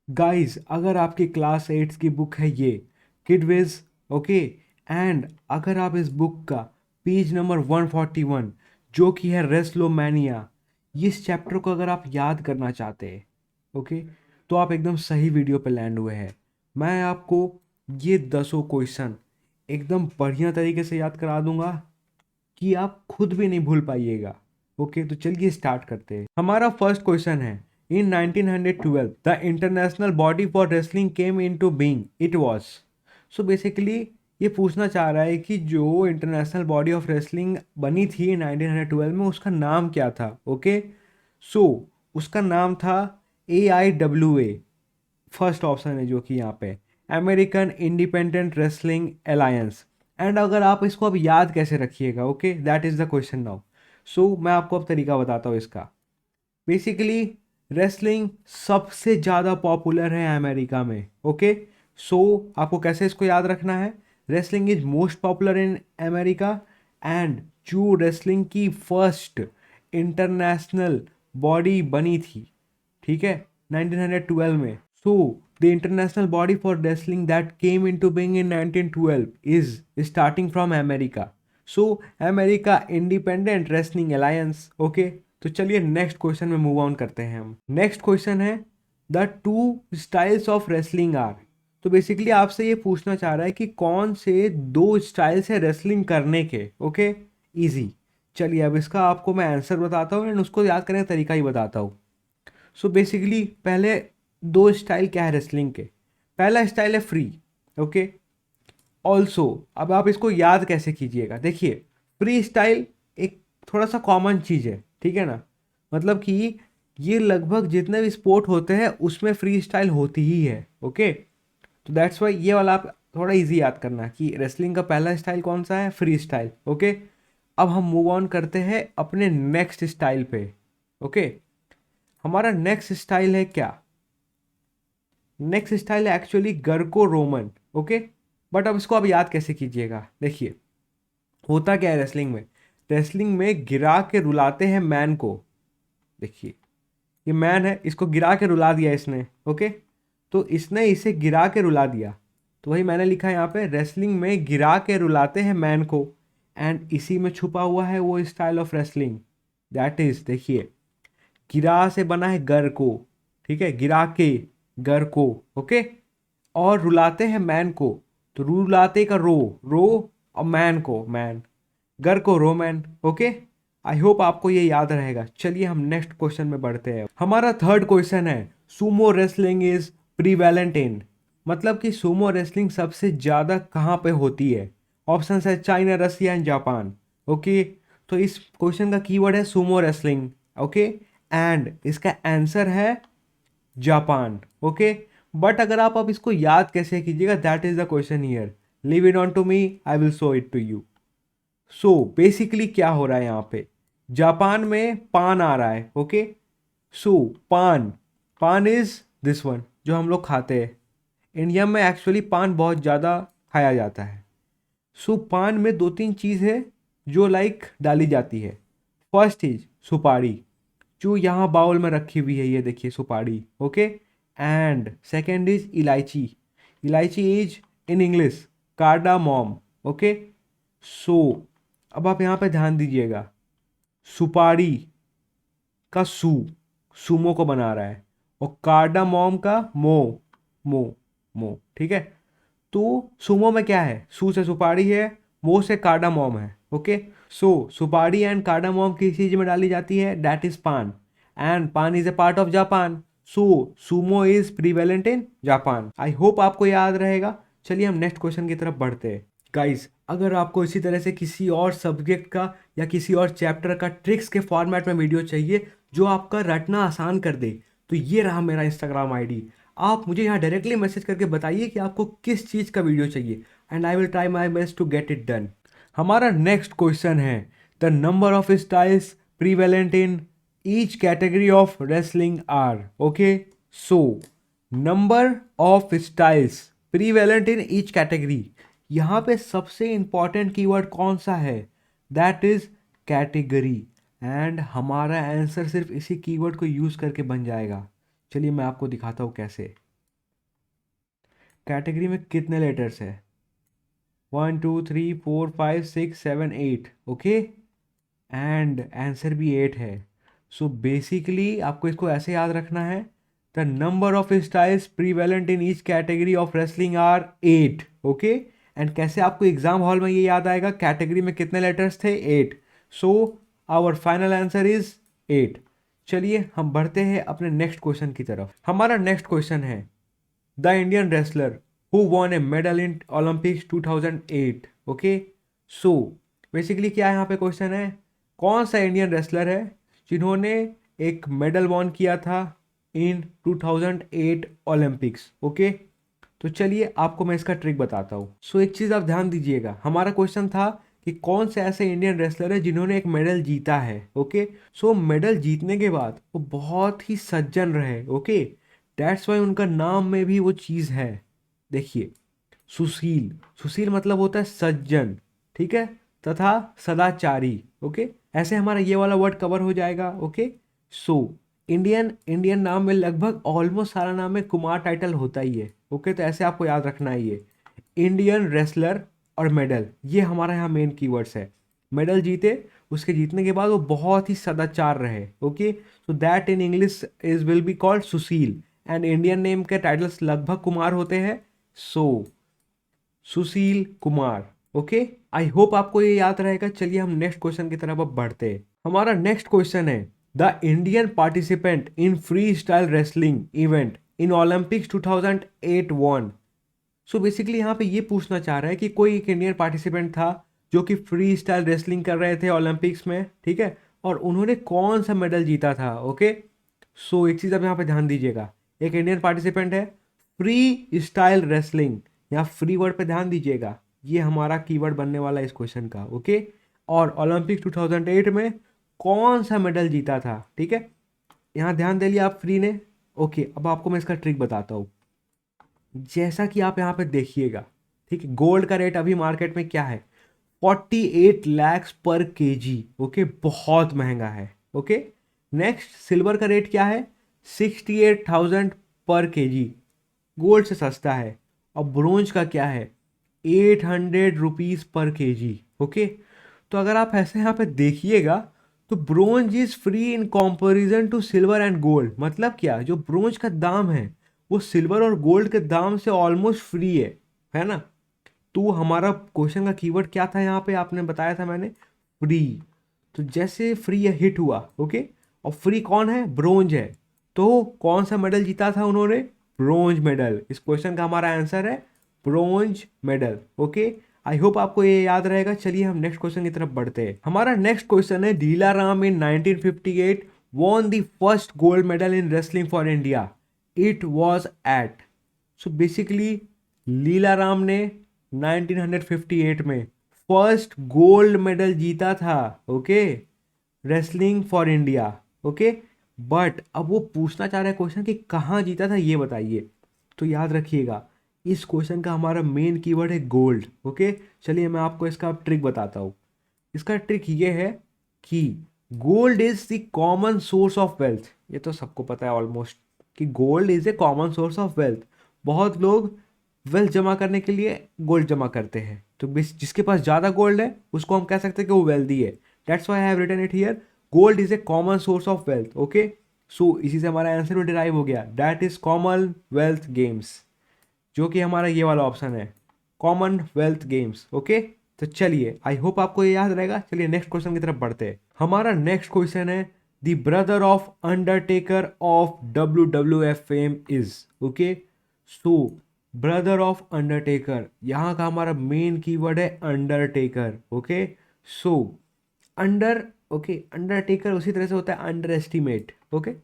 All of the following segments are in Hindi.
गाइस, अगर आपकी क्लास 8 की बुक है ये किड विज, ओके, एंड अगर आप इस बुक का पेज नंबर 141 जो कि है रेस्लोमैनिया, इस चैप्टर को अगर आप याद करना चाहते हैं, ओके, तो आप एकदम सही वीडियो पे लैंड हुए हैं। मैं आपको ये 10 क्वेश्चन एकदम बढ़िया तरीके से याद करा दूंगा कि आप खुद भी नहीं भूल पाइएगा। ओके, तो चलिए स्टार्ट करते हैं। हमारा फर्स्ट क्वेश्चन है, इन 1912 the international body for wrestling came into being, it was. So basically ये पूछना चाह रहा है कि जो इंटरनेशनल बॉडी ऑफ रेसलिंग बनी थी 1912 में, उसका नाम क्या था। ओके, सो उसका नाम था AIWA। फर्स्ट ऑप्शन है जो कि यहाँ पे American independent wrestling alliance. And अगर आप इसको अब याद कैसे रखिएगा, okay, that is the question now. So मैं आपको अब तरीका बताता हूँ इसका। बेसिकली रेसलिंग सबसे ज़्यादा पॉपुलर है अमेरिका में। ओके, सो आपको कैसे इसको याद रखना है, wrestling is most popular in America. And जो रेसलिंग की फर्स्ट इंटरनेशनल बॉडी बनी थी, ठीक है, 1912 में। So the international body for wrestling that came into being in 1912 is starting from America. So America independent wrestling alliance. Okay, तो चलिए नेक्स्ट क्वेश्चन में मूव ऑन करते हैं हम। नेक्स्ट क्वेश्चन है, the two styles of wrestling are. तो बेसिकली आपसे ये पूछना चाह रहा है कि कौन से दो स्टाइल्स है रेसलिंग करने के। Okay, easy. चलिए अब इसका आपको मैं आंसर बताता हूँ एंड उसको याद करने का तरीका ही बताता हूँ। सो बेसिकली पहले दो स्टाइल क्या है रेसलिंग के। पहला स्टाइल है फ्री। ओके, ऑल्सो अब आप इसको याद कैसे कीजिएगा, देखिए, फ्री स्टाइल एक थोड़ा सा कॉमन चीज़ है, ठीक है ना। मतलब कि ये लगभग जितने भी स्पोर्ट होते हैं उसमें फ्री स्टाइल होती ही है। ओके, तो दैट्स वाई ये वाला आप थोड़ा इजी याद करना कि रेसलिंग का पहला स्टाइल कौन सा है, फ्री स्टाइल। ओके, अब हम मूव ऑन करते हैं अपने नेक्स्ट स्टाइल पे। ओके, हमारा नेक्स्ट स्टाइल है क्या, नेक्स्ट स्टाइल है एक्चुअली गर्को रोमन। ओके, बट अब इसको आप याद कैसे कीजिएगा, देखिए, होता क्या है रेसलिंग में, रेसलिंग में गिरा के रुलाते हैं मैन को। देखिए, ये मैन है, इसको गिरा के रुला दिया इसने। ओके, तो इसने इसे गिरा के रुला दिया, तो वही मैंने लिखा है यहाँ पे, रेसलिंग में गिरा के रुलाते हैं मैन को। एंड इसी में छुपा हुआ है वो style of wrestling, that is, देखिए, गिरा से बना है गर को, ठीक है, गिरा के गर को। ओके, और रुलाते हैं मैन को, तो रुलाते का रो, रो, और मैन को मैन, गर को रोमैन। ओके, आई होप आपको ये याद रहेगा। चलिए हम नेक्स्ट क्वेश्चन में बढ़ते हैं। हमारा थर्ड क्वेश्चन है, सुमो रेसलिंग इज प्रीवैलेंट इन। मतलब कि सुमो रेसलिंग सबसे ज़्यादा कहाँ पे होती है। ऑप्शन है China, Russia and Japan. Okay, तो इस क्वेश्चन का कीवर्ड है सुमो रेसलिंग। ओके, एंड इसका आंसर है जापान। ओके, बट अगर आप अब इसको याद कैसे कीजिएगा, that is the question here. Leave it on to me, I will show it to you. So basically क्या हो रहा है यहाँ पे, जापान में पान आ रहा है। ओके, सो पान, पान इज दिस वन जो हम लोग खाते हैं। इंडिया में एक्चुअली पान बहुत ज़्यादा खाया जाता है। सो पान में दो तीन चीज़ है जो लाइक डाली जाती है। फर्स्ट इज सुपारी, जो यहाँ बाउल में रखी हुई है, ये देखिए सुपारी। ओके, एंड सेकेंड इज इलायची, इलायची इज इन इंग्लिश कार्डामोम। ओके, सो अब आप यहाँ पे ध्यान दीजिएगा, सुपारी का सुमो को बना रहा है, और कार्डामोम का मो, मो, मो, ठीक है। तो सुमो में क्या है, सू से सुपारी है, मो से कार्डामोम है। ओके, सो सुपारी एंड कार्डामोम किस चीज में डाली जाती है, दैट इज पान, एंड पान is a part of Japan. So Sumo is prevalent in Japan. I hope आपको याद रहेगा। चलिए हम नेक्स्ट क्वेश्चन की तरफ बढ़ते हैं। गाइस, अगर आपको इसी तरह से किसी और सब्जेक्ट का या किसी और चैप्टर का ट्रिक्स के फॉर्मेट में वीडियो चाहिए जो आपका रटना आसान कर दे, तो ये रहा मेरा इंस्टाग्राम आईडी। आप मुझे यहाँ डायरेक्टली मैसेज करके बताइए कि आपको किस चीज़ का वीडियो चाहिए, and I will try my best to get it done. हमारा नेक्स्ट क्वेश्चन है, the number of styles prevalent in each category of wrestling are. Okay, so number of styles prevalent in each category, यहाँ पे सबसे इंपॉर्टेंट कीवर्ड कौन सा है, दैट इज कैटेगरी। एंड हमारा आंसर सिर्फ इसी कीवर्ड को यूज़ करके बन जाएगा। चलिए मैं आपको दिखाता हूँ कैसे। कैटेगरी में कितने लेटर्स है? 1 2 3 4 5 6 7 8, ओके, एंड आंसर भी 8 है। सो बेसिकली आपको इसको ऐसे याद रखना है, the number of styles prevalent in each category of wrestling are 8, okay. And कैसे आपको एग्जाम हॉल में ये याद आएगा, कैटेगरी में कितने लेटर्स थे? 8। So our final answer is 8। चलिए हम बढ़ते हैं अपने नेक्स्ट क्वेश्चन की तरफ। हमारा नेक्स्ट क्वेश्चन है, the Indian wrestler who won A medal in Olympics 2008, okay. So basically क्या यहाँ पे क्वेश्चन है, कौन सा इंडियन रेसलर है जिन्होंने एक मेडल वॉन किया था इन 2008 ओलंपिक्स, ओके। तो चलिए आपको मैं इसका ट्रिक बताता हूँ। सो एक चीज़ आप ध्यान दीजिएगा, हमारा क्वेश्चन था कि कौन से ऐसे इंडियन रेसलर है जिन्होंने एक मेडल जीता है, ओके। सो मेडल जीतने के बाद वो बहुत ही सज्जन रहे, ओके। दैट्स वाई उनका नाम में भी वो चीज़ है। देखिए, सुशील, सुशील मतलब होता है सज्जन, ठीक है, तथा सदाचारी, ओके। ऐसे हमारा ये वाला वर्ड कवर हो जाएगा, ओके। सो इंडियन, इंडियन नाम में लगभग ऑलमोस्ट सारा नाम में कुमार टाइटल होता ही है, ओके। तो ऐसे आपको याद रखना है, ये इंडियन रेसलर और मेडल, ये हमारा यहाँ मेन कीवर्ड्स है। मेडल जीते, उसके जीतने के बाद वो बहुत ही सदाचार रहे, okay. So that in English is will be called Sushil, and Indian name के टाइटल्स लगभग कुमार होते हैं। सो सुशील कुमार, ओके। आई होप आपको ये याद रहेगा। चलिए हम नेक्स्ट क्वेश्चन की तरफ अब बढ़ते हैं। हमारा नेक्स्ट क्वेश्चन है, the Indian participant in freestyle wrestling event in Olympics 2008 won. So basically यहाँ पे ये पूछना चाह रहा है कि कोई एक इंडियन पार्टिसिपेंट था जो कि फ्री स्टाइल रेसलिंग कर रहे थे ओलंपिक्स में, ठीक है, और उन्होंने कौन सा मेडल जीता था, ओके। सो एक चीज़ आप यहाँ पे ध्यान दीजिएगा, एक इंडियन पार्टिसिपेंट है, फ्री स्टाइल रेसलिंग, यहाँ फ्री वर्ड पे ध्यान दीजिएगा, ये हमारा कीवर्ड बनने वाला है इस क्वेश्चन का, ओके। और ओलंपिक 2008 में कौन सा मेडल जीता था, ठीक है, यहाँ ध्यान दे लिया आप फ्री ने, ओके। अब आपको मैं इसका ट्रिक बताता हूँ। जैसा कि आप यहाँ पे देखिएगा, ठीक है, गोल्ड का रेट अभी मार्केट में क्या है, 48 लैक्स पर केजी, ओके, बहुत महंगा है, ओके। नेक्स्ट सिल्वर का रेट क्या है, 68,000 पर केजी, गोल्ड से सस्ता है। और ब्रोंज का क्या है, 800 रुपीज़ पर केजी, ओके। तो अगर आप ऐसे यहाँ पे देखिएगा तो bronze is free in comparison to silver and gold. मतलब क्या, जो ब्रोंज का दाम है वो सिल्वर और गोल्ड के दाम से ऑलमोस्ट फ्री है ना। तो हमारा क्वेश्चन का कीवर्ड क्या था यहाँ पे, आपने बताया था मैंने, फ्री। तो जैसे फ्री हिट हुआ, ओके, और फ्री कौन है, ब्रोंज है, तो कौन सा मेडल जीता था उन्होंने, ब्रोंज मेडल। इस क्वेश्चन का हमारा आंसर है ब्रोंज मेडल, ओके। आई होप आपको ये याद रहेगा। चलिए हम नेक्स्ट क्वेश्चन की तरफ बढ़ते हैं। हमारा नेक्स्ट क्वेश्चन है, लीला राम इन 1958 won the first gold medal in wrestling for India. It was at, so basically Leela Ram ने 1958 में फर्स्ट गोल्ड मेडल जीता था, okay, wrestling for India, okay. But अब वो पूछना चाह रहा है क्वेश्चन कि कहाँ जीता था, ये बताइए। तो याद रखिएगा, इस क्वेश्चन का हमारा मेन कीवर्ड है गोल्ड, ओके। चलिए मैं आपको इसका ट्रिक बताता हूँ। इसका ट्रिक ये है कि gold is the common source of wealth. ये तो सबको पता है ऑलमोस्ट कि gold is a common source of wealth. बहुत लोग वेल्थ जमा करने के लिए गोल्ड जमा करते हैं, तो जिसके पास ज़्यादा गोल्ड है उसको हम कह सकते हैं कि वो वेल्दी है। That's why I have written it here, gold is a common source of wealth, okay. So इसी से हमारा आंसर भी डिराइव हो गया, दैट इज कॉमनवेल्थ गेम्स, जो कि हमारा ये वाला ऑप्शन है, कॉमनवेल्थ गेम्स, ओके। तो चलिए आई होप आपको ये याद रहेगा। चलिए नेक्स्ट क्वेश्चन की तरफ बढ़ते हैं। हमारा नेक्स्ट क्वेश्चन है, the brother of Undertaker of WWF fame is, okay. So brother of Undertaker, यहाँ का हमारा मेन कीवर्ड है Undertaker, okay. So under, okay, Undertaker उसी तरह से होता है अंडर एस्टिमेट, ओके।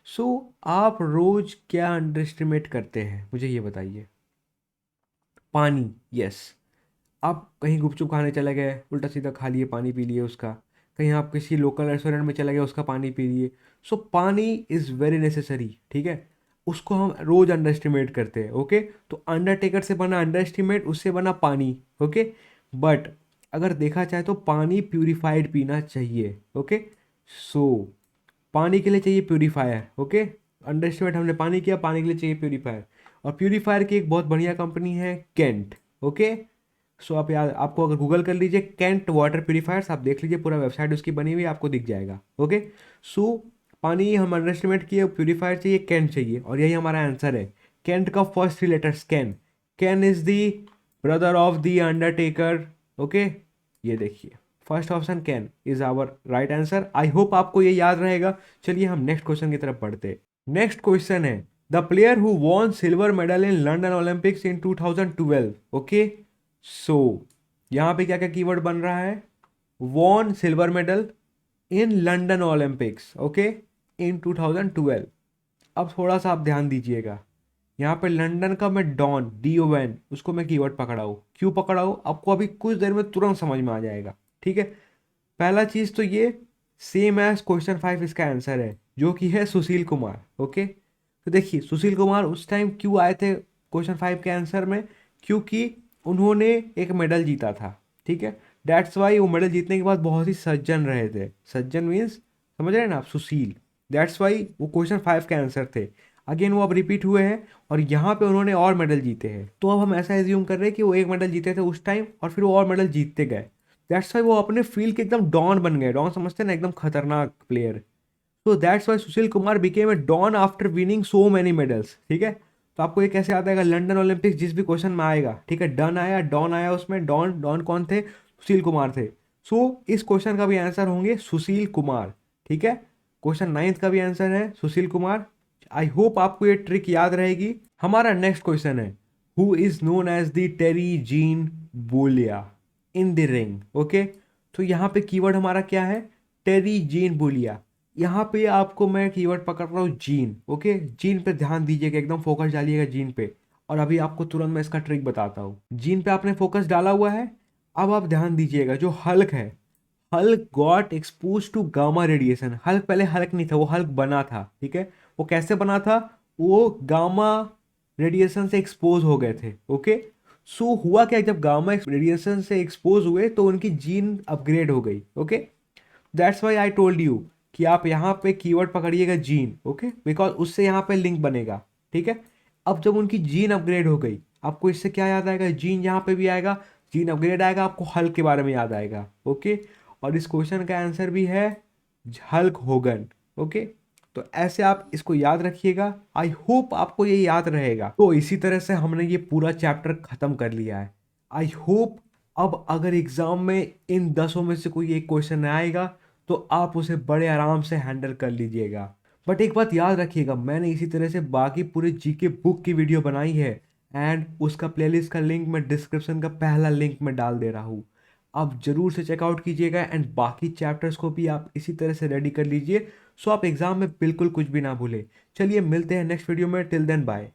सो आप रोज क्या अंडर एस्टिमेट करते हैं, मुझे ये बताइए। पानी, यस। आप कहीं गुपचुप खाने चले गए, उल्टा सीधा खा लिए, पानी पी लिए उसका। कहीं आप किसी लोकल रेस्टोरेंट में चले गए, उसका पानी पी लिए। सो पानी इज़ वेरी नेसेसरी, ठीक है। उसको हम रोज अंडर एस्टिमेट करते हैं, ओके। तो अंडरटेकर से बना अंडर एस्टिमेट, उससे बना पानी, ओके। बट अगर देखा जाए तो पानी प्यूरिफाइड पीना चाहिए, ओके। सो पानी के लिए चाहिए प्यूरीफायर, ओके। अंडर एस्टिमेट हमने पानी किया, पानी के लिए चाहिए प्यूरीफायर। और प्यूरीफायर की एक बहुत बढ़िया कंपनी है केंट। ओके, सो आप यार आपको अगर गूगल कर लीजिए केंट वाटर प्यूरीफायर्स, आप देख लीजिए पूरा वेबसाइट उसकी बनी हुई है, आपको दिख जाएगा। ओके, सो पानी हम अंडर एस्टिमेट किए, प्यूरीफायर चाहिए, कैंट चाहिए, और यही हमारा आंसर है। कैंट का first three letters Kane. Kane is the brother of the Undertaker. Okay, ये देखिए first option Kane is our right answer. I hope आपको ये याद रहेगा। चलिए हम नेक्स्ट क्वेश्चन की तरफ बढ़ते। नेक्स्ट क्वेश्चन है the player who won silver medal in London Olympics in 2012। Okay, so यहाँ पे क्या क्या कीवर्ड बन रहा है, won silver medal in London Olympics, okay, in 2012। अब थोड़ा सा आप ध्यान दीजिएगा, यहाँ पे लंदन का मैं डॉन DON उसको मैं कीवर्ड पकड़ा हूँ। क्यों पकड़ा हूँ आपको अभी कुछ देर में तुरंत समझ में आ जाएगा। ठीक है, पहला चीज़ तो ये सेम एज क्वेश्चन 5 इसका आंसर है जो कि है सुशील कुमार। ओके, तो देखिए सुशील कुमार उस टाइम क्यों आए थे क्वेश्चन 5 के आंसर में, क्योंकि उन्होंने एक मेडल जीता था। ठीक है, दैट्स वाई वो मेडल जीतने के बाद बहुत ही सज्जन रहे थे। सज्जन मीन्स समझ रहे हैं ना आप, सुशील। दैट्स वाई वो क्वेश्चन 5 के आंसर थे। अगेन वो अब रिपीट हुए हैं और यहाँ पे उन्होंने और मेडल जीते हैं। तो अब हम ऐसा एज्यूम कर रहे हैं कि वो एक मेडल जीते थे उस टाइम और फिर वो और मेडल जीतते गए। दैट्स वाई वो अपने फील्ड के एकदम डॉन बन गए। डॉन समझते हैं ना, एकदम खतरनाक प्लेयर। तो that's why Sushil Kumar became a don after winning so many medals. ठीक है, तो आपको ये कैसे याद आएगा, लंदन ओलंपिक्स जिस भी क्वेश्चन में आएगा, ठीक है, डन आया, डॉन आया, उसमें डॉन डॉन कौन थे, सुशील कुमार थे। सो इस क्वेश्चन का भी आंसर होंगे सुशील कुमार। ठीक है, क्वेश्चन 9th का भी आंसर है सुशील कुमार। आई होप आपको ये ट्रिक याद रहेगी। हमारा नेक्स्ट क्वेश्चन है who is known as the Terry Gene Bollea in the ring. Okay, तो यहाँ पे कीवर्ड हमारा क्या है, टेरी जीन बोलिया। यहाँ पे आपको मैं कीवर्ड पकड़ रहा हूँ जीन। ओके, जीन पे ध्यान दीजिएगा, एकदम फोकस डालिएगा जीन पे। और अभी आपको तुरंत मैं इसका ट्रिक बताता हूँ। जीन पे आपने फोकस डाला हुआ है, अब आप ध्यान दीजिएगा जो हल्क है, Hulk got exposed to gamma radiation. Hulk पहले हल्क नहीं था, वो हल्क बना था। ठीक है, वो कैसे बना था, वो गामा रेडिएशन से एक्सपोज हो गए थे। ओके, सो हुआ क्या, जब गामा रेडिएशन से एक्सपोज हुए तो उनकी जीन अपग्रेड हो गई। Okay, that's why I told you कि आप यहाँ पे कीवर्ड पकड़िएगा जीन। ओके, बिकॉज उससे यहाँ पे लिंक बनेगा। ठीक है, अब जब उनकी जीन अपग्रेड हो गई, आपको इससे क्या याद आएगा, जीन यहाँ पे भी आएगा, जीन अपग्रेड आएगा, आपको हल्क के बारे में याद आएगा। ओके, और इस क्वेश्चन का आंसर भी है हल्क होगन। ओके, तो ऐसे आप इसको याद रखिएगा। आई होप आपको ये याद रहेगा। तो इसी तरह से हमने ये पूरा चैप्टर खत्म कर लिया है। आई होप अब अगर एग्जाम में इन 10 में से कोई एक क्वेश्चन आएगा तो आप उसे बड़े आराम से हैंडल कर लीजिएगा। बट एक बात याद रखिएगा, मैंने इसी तरह से बाकी पूरे जीके बुक की वीडियो बनाई है एंड उसका प्लेलिस्ट का लिंक मैं डिस्क्रिप्शन का पहला लिंक में डाल दे रहा हूँ। आप जरूर से चेकआउट कीजिएगा एंड बाकी चैप्टर्स को भी आप इसी तरह से रेडी कर लीजिए, सो आप एग्जाम में बिल्कुल कुछ भी ना भूलें। चलिए मिलते हैं नेक्स्ट वीडियो में, टिल देन बाय।